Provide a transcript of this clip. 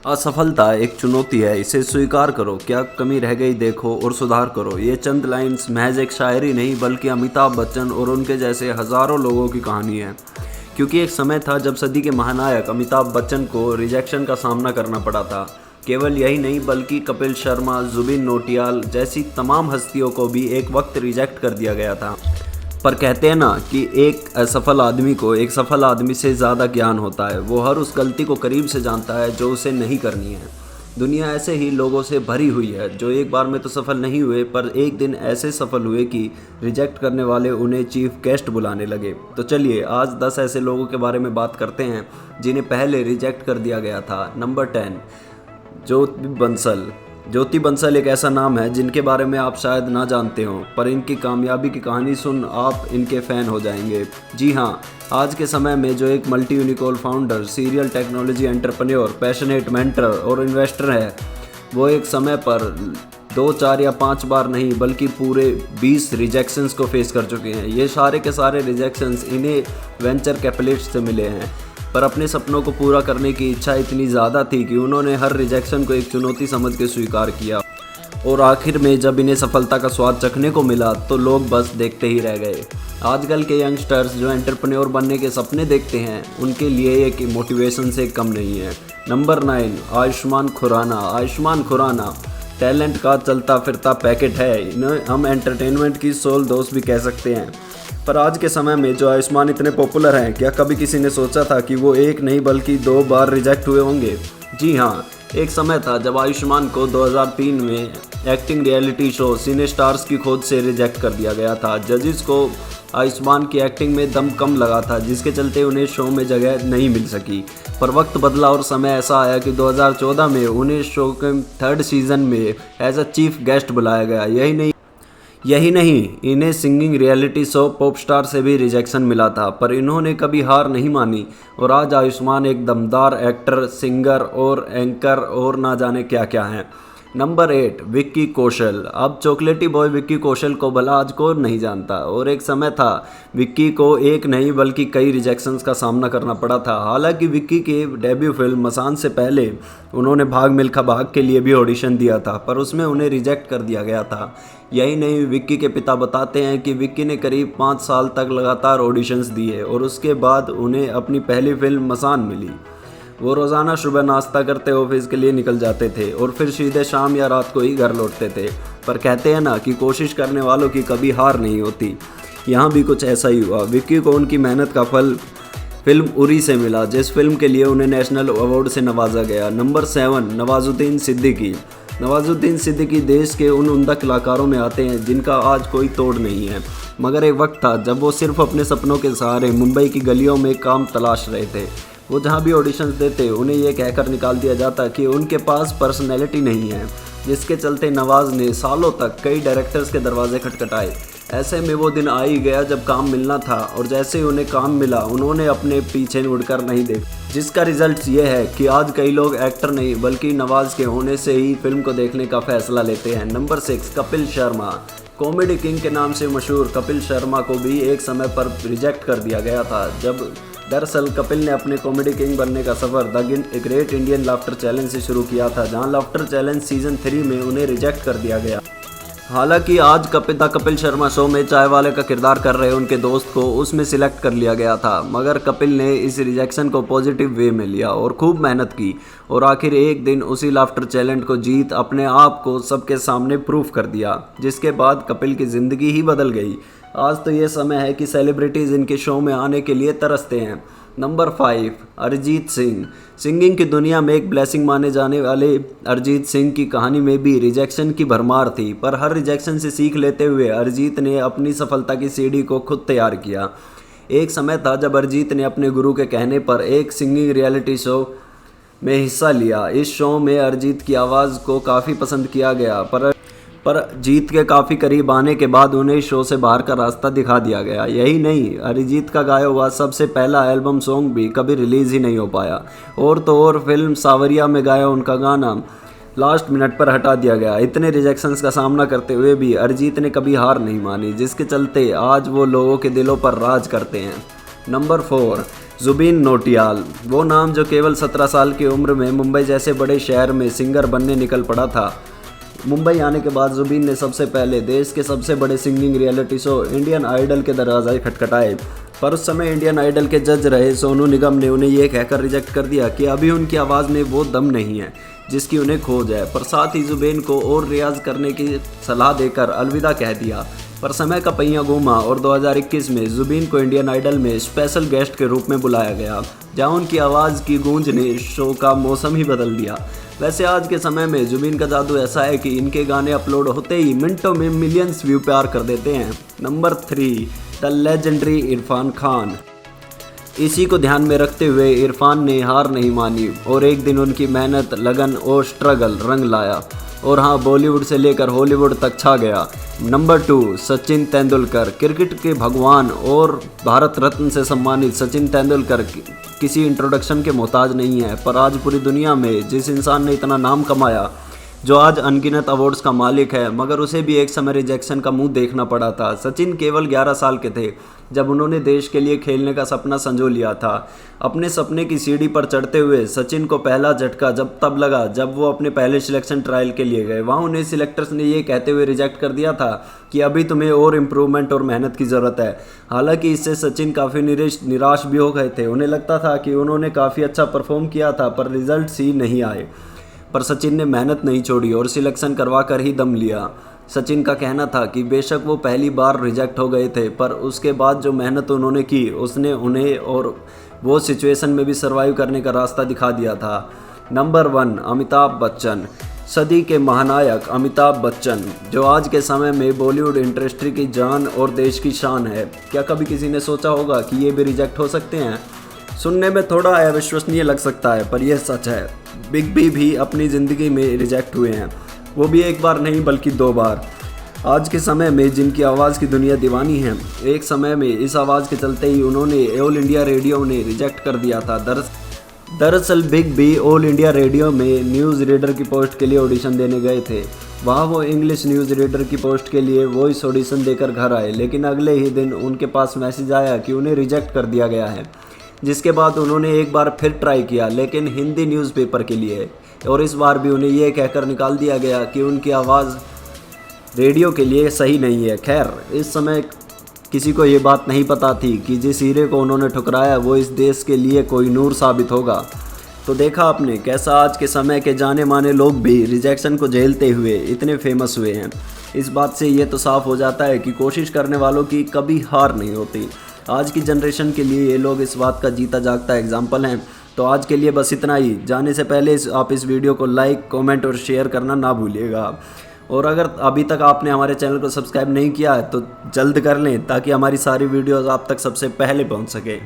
असफलता एक चुनौती है, इसे स्वीकार करो, क्या कमी रह गई देखो और सुधार करो। ये चंद लाइंस महज एक शायरी नहीं बल्कि अमिताभ बच्चन और उनके जैसे हज़ारों लोगों की कहानी है। क्योंकि एक समय था जब सदी के महानायक अमिताभ बच्चन को रिजेक्शन का सामना करना पड़ा था। केवल यही नहीं बल्कि कपिल शर्मा, जुबिन नौटियाल जैसी तमाम हस्तियों को भी एक वक्त रिजेक्ट कर दिया गया था। पर कहते हैं ना कि एक असफल आदमी को एक सफल आदमी से ज़्यादा ज्ञान होता है। वो हर उस गलती को करीब से जानता है जो उसे नहीं करनी है। दुनिया ऐसे ही लोगों से भरी हुई है जो एक बार में तो सफल नहीं हुए पर एक दिन ऐसे सफल हुए कि रिजेक्ट करने वाले उन्हें चीफ गेस्ट बुलाने लगे। तो चलिए आज 10 ऐसे लोगों के बारे में बात करते हैं जिन्हें पहले रिजेक्ट कर दिया गया था। नंबर 10, ज्योति बंसल। ज्योति बंसल एक ऐसा नाम है जिनके बारे में आप शायद ना जानते हो, पर इनकी कामयाबी की कहानी सुन आप इनके फ़ैन हो जाएंगे। जी हाँ, आज के समय में जो एक multi unicorn founder, serial technology entrepreneur, passionate mentor और इन्वेस्टर है, वो एक समय पर 2, 4 या 5 बार नहीं बल्कि पूरे 20 रिजेक्शंस को फेस कर चुके हैं। ये सारे के सारे रिजेक्शंस इन्हें वेंचर कैपिटलिस्ट से मिले हैं, पर अपने सपनों को पूरा करने की इच्छा इतनी ज़्यादा थी कि उन्होंने हर रिजेक्शन को एक चुनौती समझ के स्वीकार किया। और आखिर में जब इन्हें सफलता का स्वाद चखने को मिला तो लोग बस देखते ही रह गए। आजकल के यंगस्टर्स जो एंटरप्रेन्योर बनने के सपने देखते हैं उनके लिए एक मोटिवेशन से कम नहीं है। नंबर 9, आयुष्मान खुराना। आयुष्मान खुराना टैलेंट का चलता फिरता पैकेट है। इन्हें हम एंटरटेनमेंट की सोल दोस्त भी कह सकते हैं। पर आज के समय में जो आयुष्मान इतने पॉपुलर हैं, क्या कभी किसी ने सोचा था कि वो एक नहीं बल्कि 2 बार रिजेक्ट हुए होंगे? जी हाँ, एक समय था जब आयुष्मान को 2003 में एक्टिंग रियलिटी शो सिने स्टार्स की खोज से रिजेक्ट कर दिया गया था। जजेस को आयुष्मान की एक्टिंग में दम कम लगा था, जिसके चलते उन्हें शो में जगह नहीं मिल सकी। पर वक्त बदला और समय ऐसा आया कि 2014 में उन्हें शो के 3rd सीज़न में एज अ चीफ गेस्ट बुलाया गया। यही नहीं, इन्हें singing reality show pop star से भी रिजेक्शन मिला था, पर इन्होंने कभी हार नहीं मानी और आज आयुष्मान एक दमदार एक्टर, सिंगर और एंकर और ना जाने क्या क्या हैं। नंबर 8, विक्की कौशल। अब चॉकलेटी बॉय विक्की कौशल को भला आज कौन नहीं जानता, और एक समय था विक्की को एक नहीं बल्कि कई रिजेक्शंस का सामना करना पड़ा था। हालांकि विक्की की डेब्यू फिल्म मसान से पहले उन्होंने भाग मिल्खा भाग के लिए भी ऑडिशन दिया था, पर उसमें उन्हें रिजेक्ट कर दिया गया था। यही नहीं, विक्की के पिता बताते हैं कि विक्की ने करीब 5 साल तक लगातार ऑडिशंस दिए और उसके बाद उन्हें अपनी पहली फिल्म मसान मिली। वो रोज़ाना सुबह नाश्ता करते ऑफिस के लिए निकल जाते थे और फिर सीधे शाम या रात को ही घर लौटते थे। पर कहते हैं ना कि कोशिश करने वालों की कभी हार नहीं होती। यहाँ भी कुछ ऐसा ही हुआ। विक्की को उनकी मेहनत का फल फिल्म उरी से मिला, जिस फिल्म के लिए उन्हें नेशनल अवार्ड से नवाजा गया। नंबर 7, नवाजुद्दीन सिद्दीकी। नवाजुद्दीन सिद्दीकी देश के उन उम्दा कलाकारों में आते हैं जिनका आज कोई तोड़ नहीं है, मगर एक वक्त था जब वो सिर्फ अपने सपनों के सहारे मुंबई की गलियों में काम तलाश रहे थे। वो जहाँ भी ऑडिशंस देते उन्हें ये कहकर निकाल दिया जाता कि उनके पास पर्सनैलिटी नहीं है, जिसके चलते नवाज ने सालों तक कई डायरेक्टर्स के दरवाजे खटखटाए। ऐसे में वो दिन आ ही गया जब काम मिलना था, और जैसे ही उन्हें काम मिला उन्होंने अपने पीछे मुड़कर नहीं देखा, जिसका रिजल्ट ये है कि आज कई लोग एक्टर नहीं बल्कि नवाज के होने से ही फिल्म को देखने का फैसला लेते हैं। Number 6, Kapil Sharma. Comedy king के नाम से मशहूर कपिल शर्मा को भी एक समय पर रिजेक्ट कर दिया गया था, जब दरअसल कपिल ने अपने कॉमेडी किंग बनने का सफ़र the great Indian laughter challenge से शुरू किया था, जहां लाफ्टर चैलेंज सीज़न 3 में उन्हें रिजेक्ट कर दिया गया। हालांकि आज कपिल शर्मा शो में चाय वाले का किरदार कर रहे उनके दोस्त को उसमें सिलेक्ट कर लिया गया था, मगर कपिल ने इस रिजेक्शन को पॉजिटिव वे में लिया और खूब मेहनत की और आखिर एक दिन उसी लाफ्टर चैलेंज को जीत अपने आप को सबके सामने प्रूफ कर दिया, जिसके बाद कपिल की ज़िंदगी ही बदल गई। आज तो ये समय है कि सेलिब्रिटीज़ इनके शो में आने के लिए तरसते हैं। नंबर 5, अरिजीत सिंह। सिंगिंग की दुनिया में एक ब्लेसिंग माने जाने वाले अरिजीत सिंह की कहानी में भी रिजेक्शन की भरमार थी, पर हर रिजेक्शन से सीख लेते हुए अरिजीत ने अपनी सफलता की सीढ़ी को खुद तैयार किया। एक समय था जब अरिजीत ने अपने गुरु के कहने पर एक सिंगिंग रियलिटी शो में हिस्सा लिया। इस शो में अरिजीत की आवाज़ को काफ़ी पसंद किया गया, पर जीत के काफ़ी करीब आने के बाद उन्हें शो से बाहर का रास्ता दिखा दिया गया। यही नहीं, अरिजीत का गाया हुआ सबसे पहला एल्बम सॉन्ग भी कभी रिलीज़ ही नहीं हो पाया, और तो और फिल्म सावरिया में गाया उनका गाना लास्ट मिनट पर हटा दिया गया। इतने रिजेक्शंस का सामना करते हुए भी अरिजीत ने कभी हार नहीं मानी, जिसके चलते आज वो लोगों के दिलों पर राज करते हैं। नंबर 4, जुबीन नौटियाल, वो नाम जो केवल 17 साल की उम्र में मुंबई जैसे बड़े शहर में सिंगर बनने निकल पड़ा था। मुंबई आने के बाद जुबीन ने सबसे पहले देश के सबसे बड़े singing reality show Indian Idol के दरवाजे खटखटाए, पर उस समय इंडियन आइडल के जज रहे सोनू निगम ने उन्हें यह कहकर रिजेक्ट कर दिया कि अभी उनकी आवाज़ में वो दम नहीं है जिसकी उन्हें खोज है, पर साथ ही जुबीन को और रियाज करने की सलाह देकर अलविदा कह दिया। पर समय का पहिया घूमा और 2021 में जुबीन को इंडियन आइडल में स्पेशल गेस्ट के रूप में बुलाया गया, जहां उनकी आवाज़ की गूंज ने शो का मौसम ही बदल दिया। वैसे आज के समय में जुबीन का जादू ऐसा है कि इनके गाने अपलोड होते ही मिनटों में मिलियंस व्यू प्यार कर देते हैं। Number 3, the legendary Irfan Khan. इसी को ध्यान में रखते हुए इरफान ने हार नहीं मानी और एक दिन उनकी मेहनत, लगन और स्ट्रगल रंग लाया और हाँ, बॉलीवुड से लेकर हॉलीवुड तक छा गया। नंबर 2, सचिन तेंदुलकर। क्रिकेट के भगवान और भारत रत्न से सम्मानित सचिन तेंदुलकर किसी इंट्रोडक्शन के मोहताज नहीं है, पर आज पूरी दुनिया में जिस इंसान ने इतना नाम कमाया, जो आज अनगिनत अवार्ड्स का मालिक है, मगर उसे भी एक समय रिजेक्शन का मुंह देखना पड़ा था। सचिन केवल 11 साल के थे जब उन्होंने देश के लिए खेलने का सपना संजो लिया था। अपने सपने की सीढ़ी पर चढ़ते हुए सचिन को पहला झटका तब लगा जब वो अपने पहले सिलेक्शन ट्रायल के लिए गए। वहाँ उन्हें सिलेक्टर्स ने ये कहते हुए रिजेक्ट कर दिया था कि अभी तुम्हें और इम्प्रूवमेंट और मेहनत की ज़रूरत है। हालांकि इससे सचिन काफ़ी निराश भी हो गए थे। उन्हें लगता था कि उन्होंने काफ़ी अच्छा परफॉर्म किया था, पर रिजल्ट्स ही नहीं आए। पर सचिन ने मेहनत नहीं छोड़ी और सिलेक्शन करवा कर ही दम लिया। सचिन का कहना था कि बेशक वो पहली बार रिजेक्ट हो गए थे, पर उसके बाद जो मेहनत उन्होंने की उसने उन्हें और वो सिचुएशन में भी सर्वाइव करने का रास्ता दिखा दिया था। नंबर 1, अमिताभ बच्चन। सदी के महानायक अमिताभ बच्चन, जो आज के समय में बॉलीवुड इंडस्ट्री की जान और देश की शान है। क्या कभी किसी ने सोचा होगा कि ये भी रिजेक्ट हो सकते हैं? सुनने में थोड़ा अविश्वसनीय लग सकता है, पर यह सच है। बिग बी भी अपनी ज़िंदगी में रिजेक्ट हुए हैं, वो भी एक बार नहीं बल्कि 2 बार। आज के समय में जिनकी आवाज़ की दुनिया दीवानी है, एक समय में इस आवाज़ के चलते ही उन्होंने ऑल इंडिया रेडियो ने रिजेक्ट कर दिया था। दरअसल big be all India radio में न्यूज़ रीडर की पोस्ट के लिए ऑडिशन देने गए थे। वहाँ वो इंग्लिश न्यूज़ रीडर की पोस्ट के लिए वॉइस ऑडिशन देकर घर आए, लेकिन अगले ही दिन उनके पास मैसेज आया कि उन्हें रिजेक्ट कर दिया गया है। जिसके बाद उन्होंने एक बार फिर ट्राई किया, लेकिन हिंदी न्यूज़पेपर के लिए, और इस बार भी उन्हें यह कहकर निकाल दिया गया कि उनकी आवाज़ रेडियो के लिए सही नहीं है। खैर, इस समय किसी को ये बात नहीं पता थी कि जिस हीरे को उन्होंने ठुकराया वो इस देश के लिए कोई नूर साबित होगा। तो देखा आपने कैसा आज के समय के जाने माने लोग भी रिजेक्शन को झेलते हुए इतने फेमस हुए हैं। इस बात से ये तो साफ हो जाता है कि कोशिश करने वालों की कभी हार नहीं होती। आज की जनरेशन के लिए ये लोग इस बात का जीता जागता एग्जाम्पल हैं। तो आज के लिए बस इतना ही। जाने से पहले आप इस वीडियो को लाइक, कमेंट और शेयर करना ना भूलिएगा। और अगर अभी तक आपने हमारे चैनल को सब्सक्राइब नहीं किया है तो जल्द कर लें, ताकि हमारी सारी वीडियोज़ आप तक सबसे पहले पहुंच सके।